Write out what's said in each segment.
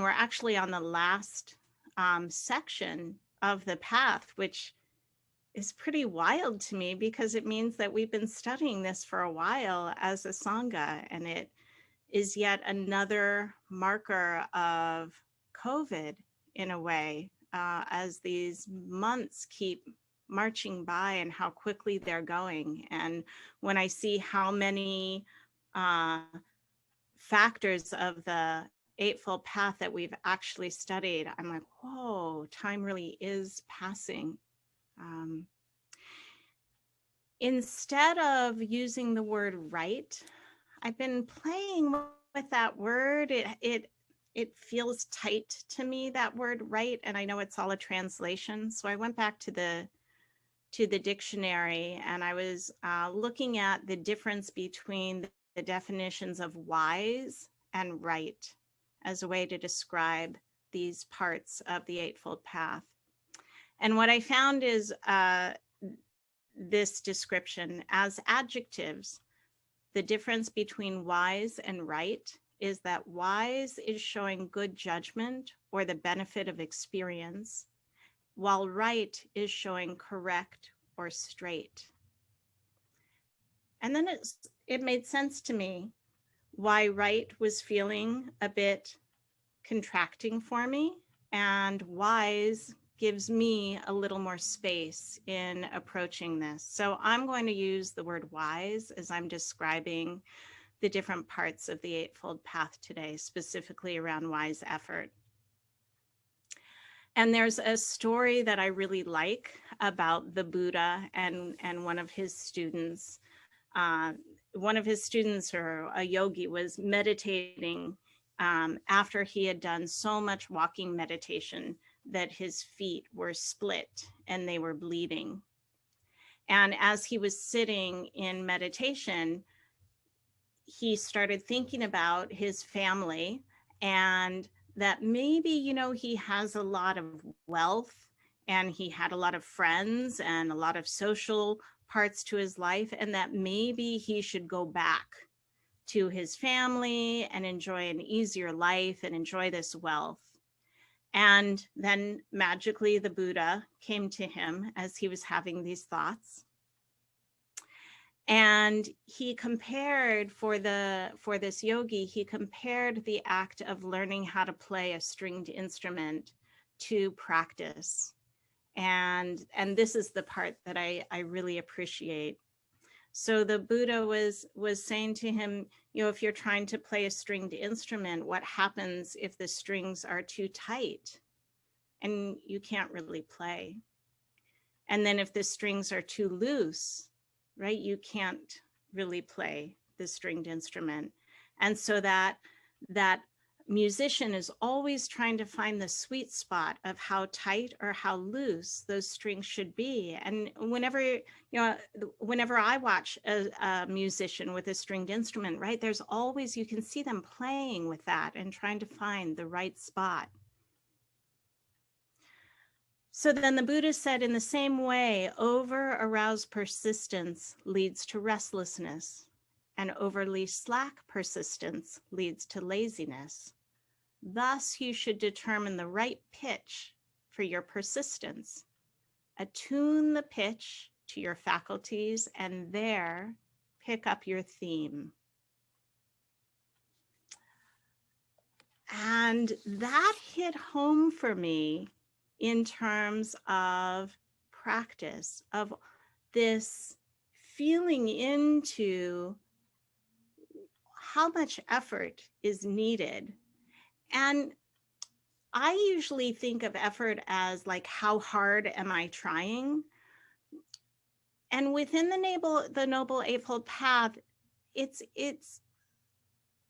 we're actually on the last section of the path, which is pretty wild to me because it means that we've been studying this for a while as a Sangha, and it is yet another marker of COVID in a way, as these months keep marching by and how quickly they're going. And when I see how many factors of the Eightfold Path that we've actually studied, I'm like, whoa, time really is passing. Instead of using the word right, I've been playing with that word. It feels tight to me, that word right, and I know it's all a translation. So I went back to the dictionary, and I was looking at the difference between the definitions of wise and right as a way to describe these parts of the Eightfold Path. And what I found is this description as adjectives. The difference between wise and right is that wise is showing good judgment or the benefit of experience, while right is showing correct or straight. And then it made sense to me why right was feeling a bit contracting for me, and wise gives me a little more space in approaching this. So I'm going to use the word wise as I'm describing the different parts of the Eightfold Path today, specifically around wise effort. And there's a story that I really like about the Buddha and one of his students. One of his students, or a yogi, was meditating after he had done so much walking meditation that his feet were split and they were bleeding. And as he was sitting in meditation, he started thinking about his family, and that maybe, you know, he has a lot of wealth and he had a lot of friends and a lot of social parts to his life, and that maybe he should go back to his family and enjoy an easier life and enjoy this wealth. And then magically the Buddha came to him as he was having these thoughts. And he compared, for this yogi, he compared the act of learning how to play a stringed instrument to practice. And this is the part that I really appreciate. So the Buddha was saying to him, you know, if you're trying to play a stringed instrument, what happens if the strings are too tight and you can't really play? And then if the strings are too loose, right, you can't really play the stringed instrument. And so that musician is always trying to find the sweet spot of how tight or how loose those strings should be. And whenever I watch a musician with a stringed instrument, right, there's always, you can see them playing with that and trying to find the right spot. So then the Buddha said, in the same way, over-aroused persistence leads to restlessness, and overly slack persistence leads to laziness. Thus, you should determine the right pitch for your persistence. Attune the pitch to your faculties, and there pick up your theme. And that hit home for me in terms of practice, of this feeling into how much effort is needed. And I usually think of effort as like, how hard am I trying? And within the Noble Eightfold Path, it's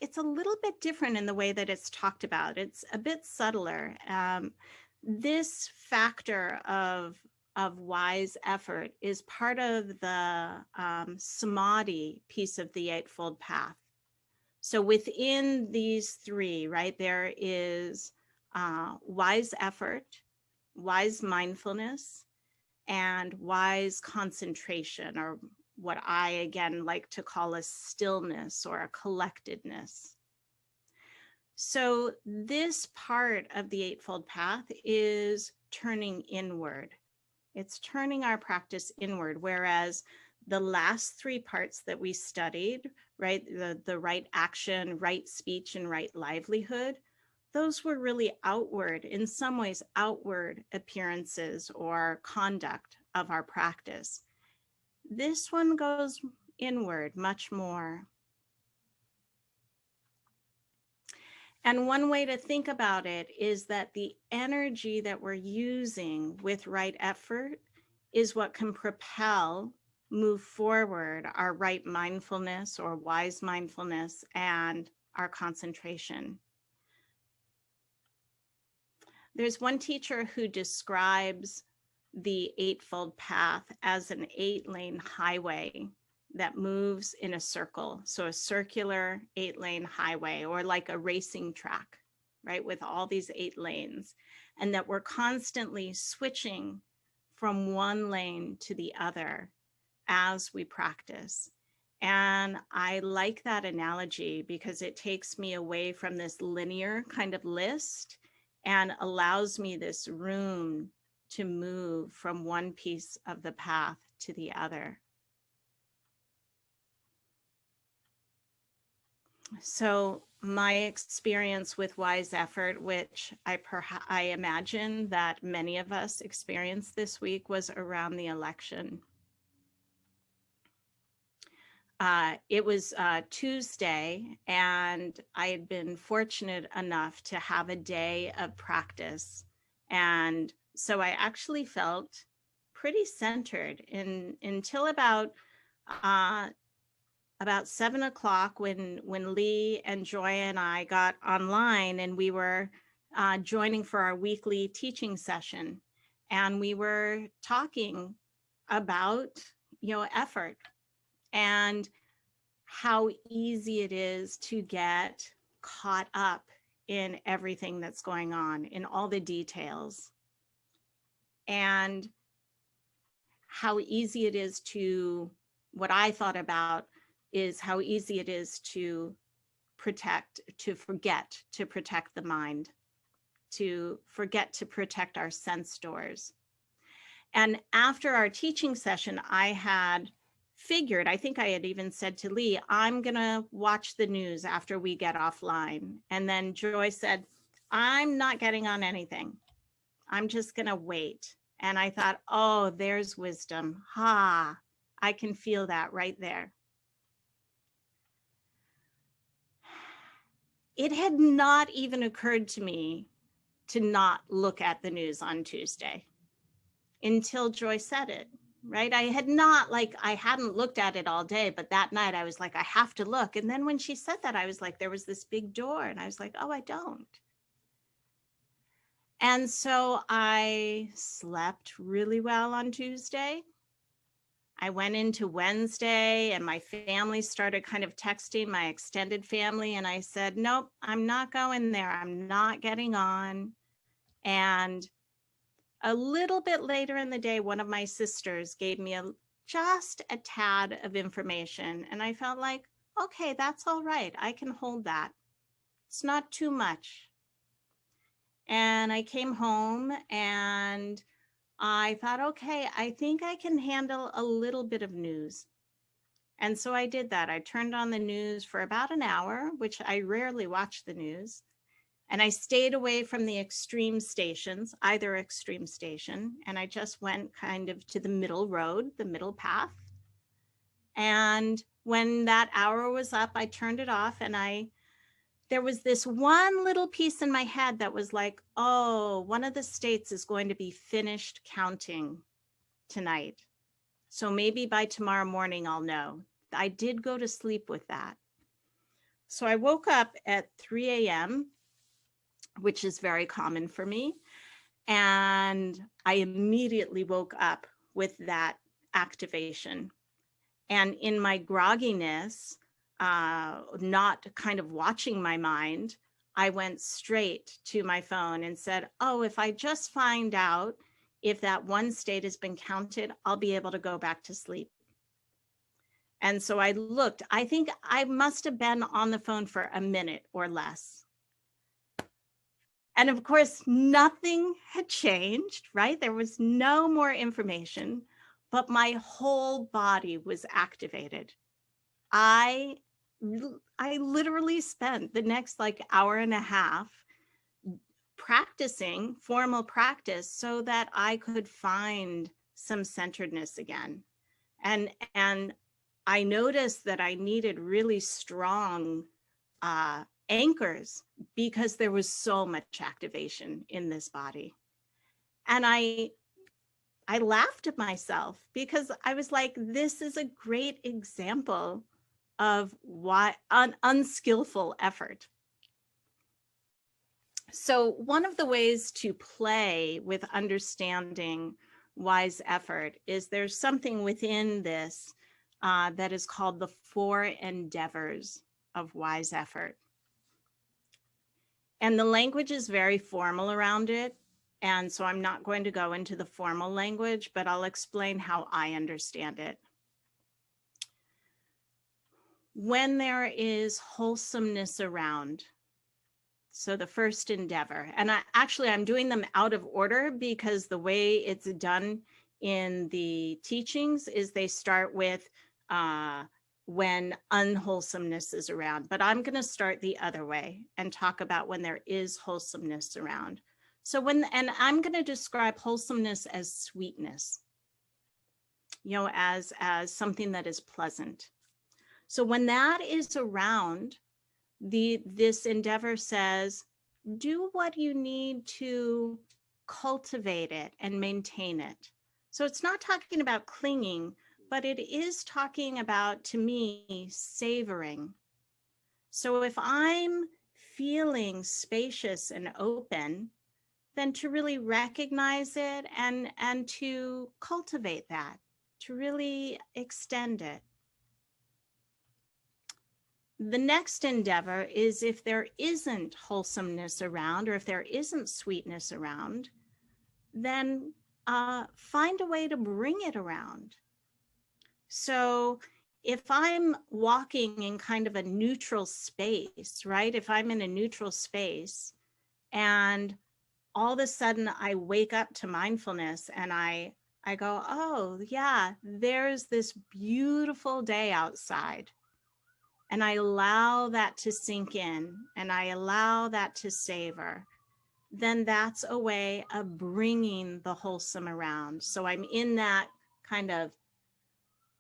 a little bit different in the way that it's talked about. It's a bit subtler. This factor of wise effort is part of the samadhi piece of the Eightfold Path. So within these three, right, there is wise effort, wise mindfulness, and wise concentration, or what I again like to call a stillness or a collectedness. So this part of the Eightfold Path is turning inward. It's turning our practice inward, whereas the last three parts that we studied, right, the right action, right speech, and right livelihood, those were really outward, in some ways, outward appearances or conduct of our practice. This one goes inward much more. And one way to think about it is that the energy that we're using with right effort is what can propel, move forward our right mindfulness or wise mindfulness and our concentration. There's one teacher who describes the Eightfold Path as an 8-lane highway that moves in a circle. So a circular 8-lane highway, or like a racing track, right? With all these 8 lanes, and that we're constantly switching from one lane to the other as we practice. And I like that analogy because it takes me away from this linear kind of list and allows me this room to move from one piece of the path to the other. So my experience with wise effort, which I imagine that many of us experienced this week, was around the election. It was Tuesday, and I had been fortunate enough to have a day of practice. And so I actually felt pretty centered until about 7 o'clock when Lee and Joy and I got online, and we were joining for our weekly teaching session. And we were talking about, effort and how easy it is to get caught up in everything that's going on, in all the details, and how easy it is to, what I thought about is how easy it is to forget to protect the mind, to forget to protect our sense doors. And after our teaching session, I had figured, I think I had even said to Lee, I'm going to watch the news after we get offline. And then Joy said, I'm not getting on anything. I'm just going to wait. And I thought, oh, there's wisdom. Ha, I can feel that right there. It had not even occurred to me to not look at the news on Tuesday until Joy said it, right? I hadn't looked at it all day, but that night I was like, I have to look. And then when she said that, I was like, there was this big door, and I was like, oh, I don't. And so I slept really well on Tuesday. I went into Wednesday, and my family started kind of texting, my extended family, and I said, nope, I'm not going there. I'm not getting on. And a little bit later in the day, one of my sisters gave me just a tad of information, and I felt like, okay, that's all right. I can hold that. It's not too much. And I came home and I thought, okay, I think I can handle a little bit of news. And so I did that. I turned on the news for about an hour, which I rarely watch the news. And I stayed away from the extreme stations, either extreme station. And I just went kind of to the middle road, the middle path. And when that hour was up, I turned it off, and there was this one little piece in my head that was like, oh, one of the states is going to be finished counting tonight. So maybe by tomorrow morning, I'll know. I did go to sleep with that. So I woke up at 3 a.m., which is very common for me. And I immediately woke up with that activation. And in my grogginess, not kind of watching my mind, I went straight to my phone and said, oh, if I just find out if that one state has been counted, I'll be able to go back to sleep. And so I looked. I think I must have been on the phone for a minute or less. And of course, nothing had changed, right? There was no more information, but my whole body was activated. I literally spent the next like hour and a half practicing formal practice so that I could find some centeredness again. And I noticed that I needed really strong anchors because there was so much activation in this body. And I laughed at myself because I was like, this is a great example of why unskillful effort. So one of the ways to play with understanding wise effort is there's something within this that is called the 4 endeavors of wise effort. And the language is very formal around it. And so I'm not going to go into the formal language, but I'll explain how I understand it. When there is wholesomeness around, so the first endeavor, and I'm doing them out of order because the way it's done in the teachings is they start with when unwholesomeness is around, but I'm going to start the other way and talk about when there is wholesomeness around. So and I'm going to describe wholesomeness as sweetness, as something that is pleasant. So when that is around, this endeavor says, do what you need to cultivate it and maintain it. So it's not talking about clinging, but it is talking about, to me, savoring. So if I'm feeling spacious and open, then to really recognize it and to cultivate that, to really extend it. The next endeavor is if there isn't wholesomeness around, or if there isn't sweetness around, then find a way to bring it around. So if I'm walking in kind of a neutral space, right? If I'm in a neutral space and all of a sudden I wake up to mindfulness and I go, oh yeah, there's this beautiful day outside. And I allow that to sink in and I allow that to savor, then that's a way of bringing the wholesome around. So I'm in that kind of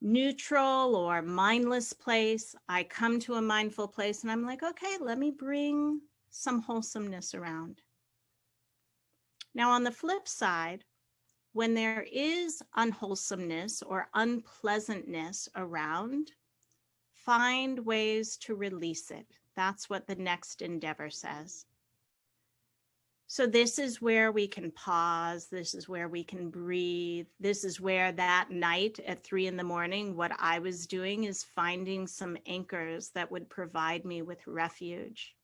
neutral or mindless place. I come to a mindful place and I'm like, okay, let me bring some wholesomeness around. Now, on the flip side, when there is unwholesomeness or unpleasantness around, find ways to release it. That's what the next endeavor says. So this is where we can pause. This is where we can breathe. This is where that night at 3 a.m, what I was doing is finding some anchors that would provide me with refuge.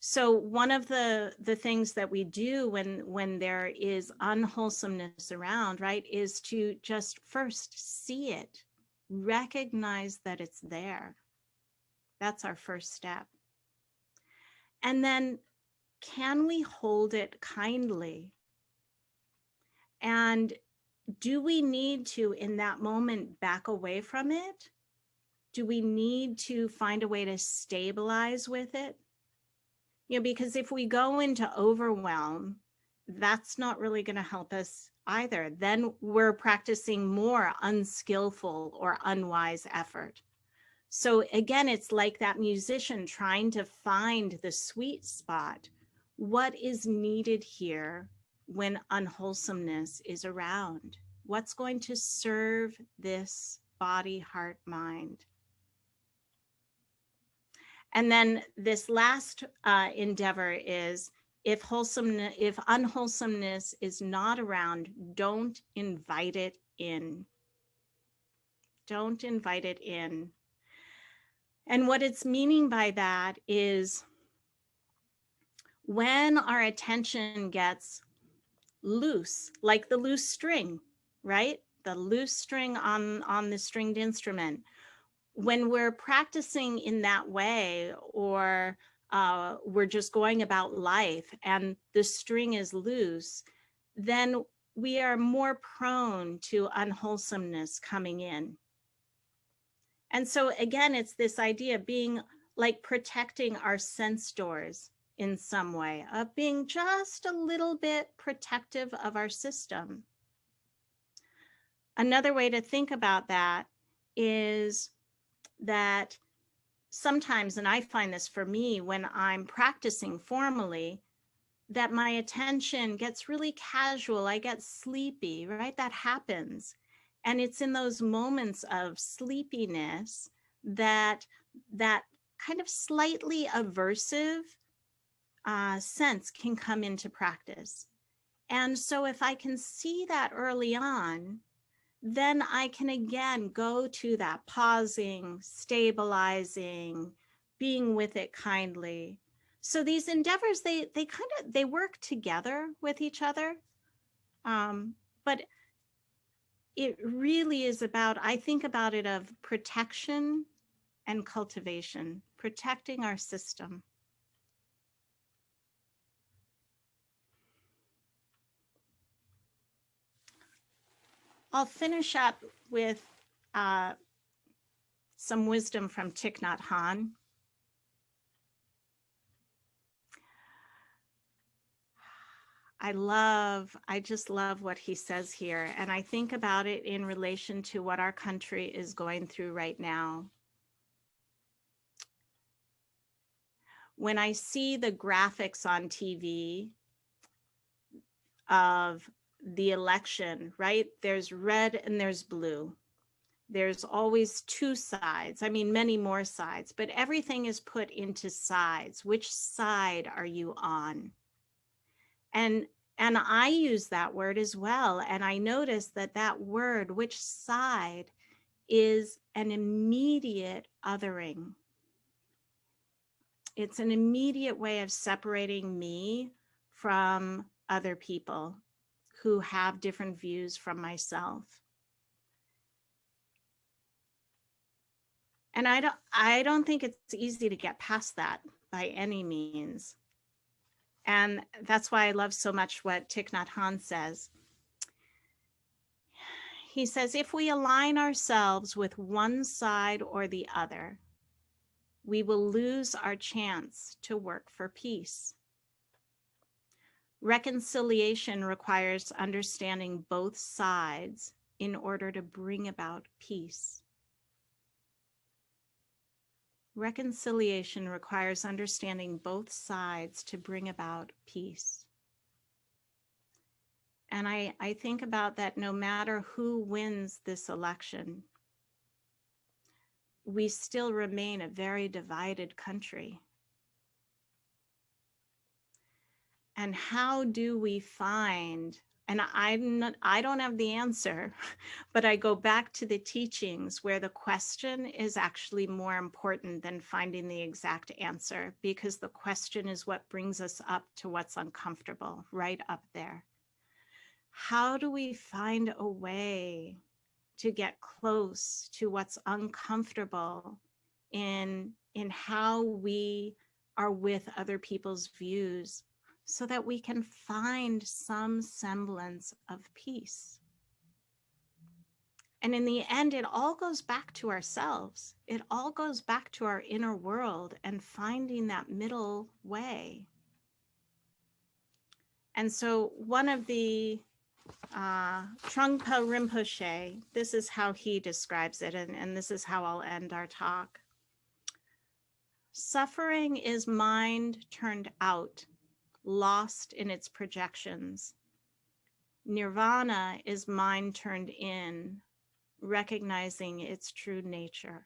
So one of the things that we do when there is unwholesomeness around, right, is to just first see it, recognize that it's there. That's our first step. And then can we hold it kindly? And do we need to, in that moment, back away from it? Do we need to find a way to stabilize with it? Because if we go into overwhelm, that's not really going to help us either. Then we're practicing more unskillful or unwise effort. So again, it's like that musician trying to find the sweet spot. What is needed here when unwholesomeness is around? What's going to serve this body, heart, mind? And then this last endeavor is if unwholesomeness is not around, don't invite it in. Don't invite it in. And what it's meaning by that is when our attention gets loose, like the loose string, right? The loose string on the stringed instrument. When we're practicing in that way, or we're just going about life and the string is loose, then we are more prone to unwholesomeness coming in. And so again, it's this idea of being like protecting our sense doors in some way, of being just a little bit protective of our system. Another way to think about that is that sometimes, and I find this for me when I'm practicing formally, that my attention gets really casual. I get sleepy, right? That happens. And it's in those moments of sleepiness that kind of slightly aversive sense can come into practice. And so if I can see that early on, then I can again go to that pausing, stabilizing, being with it kindly. So these endeavors, they work together with each other. But it really is about, I think about it of protection and cultivation, protecting our system. I'll finish up with some wisdom from Thich Nhat Hanh. I just love what he says here. And I think about it in relation to what our country is going through right now. When I see the graphics on TV of the election, right? There's red and there's blue. There's always two sides. I mean, many more sides, but everything is put into sides. Which side are you on? And I use that word as well. And I notice that word, which side, is an immediate othering. It's an immediate way of separating me from other people who have different views from myself. And I don't think it's easy to get past that by any means. And that's why I love so much what Thich Nhat Hanh says. He says, if we align ourselves with one side or the other, we will lose our chance to work for peace. Reconciliation requires understanding both sides in order to bring about peace. Reconciliation requires understanding both sides to bring about peace. And I think about that no matter who wins this election, we still remain a very divided country. And how do we find, and I don't have the answer, but I go back to the teachings where the question is actually more important than finding the exact answer, because the question is what brings us up to what's uncomfortable, right up there. How do we find a way to get close to what's uncomfortable in how we are with other people's views, so that we can find some semblance of peace? And in the end, it all goes back to ourselves. It all goes back to our inner world and finding that middle way. And so one of the Trungpa Rinpoche, this is how he describes it, and this is how I'll end our talk. Suffering is mind turned out, lost in its projections. Nirvana is mind turned in, recognizing its true nature.